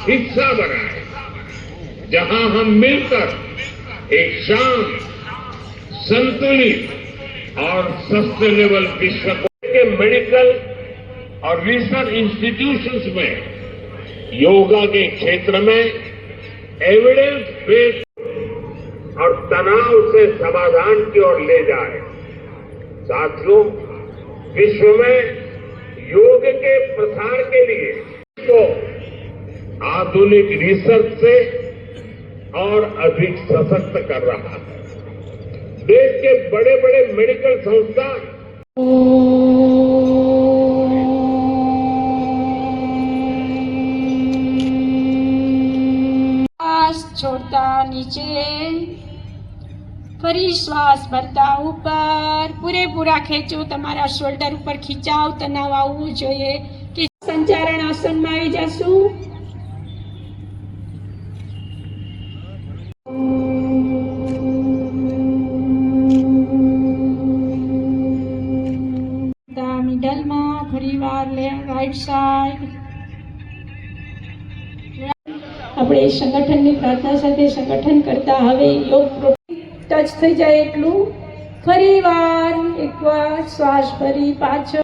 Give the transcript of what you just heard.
हिस्सा बनाए, जहां हम मिलकर एक शांत, संतुलित और सस्टेनेबल विश्व के मेडिकल और रिसर्च इंस्टीट्यूशंस में योगा के क्षेत्र में एविडेंस बेस्ड और तनाव से समाधान की ओर ले जाए। साथियों, विश्व में योग के प्रसार के लिए तो आधुनिक रिसर्च से और अधिक सशक्त कर रहा है। देश के बड़े बड़े मेडिकल संस्थान छोड़ता नीचे, फरी श्वास भरता ऊपर, पूरेपूरा खेचो, तमारा शोल्डर ऊपर खींचाव, तनाव आवવું જોઈએ કે સંચારણ આસનમાં આવી જશું। મિડલમાં ફરીવાર રાઈટ સાઈડ। આપણે સંગઠનની પ્રાર્થના સાથે સંગઠન કરતા હવે યોગ ટચ થઈ જાય એટલું ફરીવાર એકવાર શ્વાસ ભરી પાછળ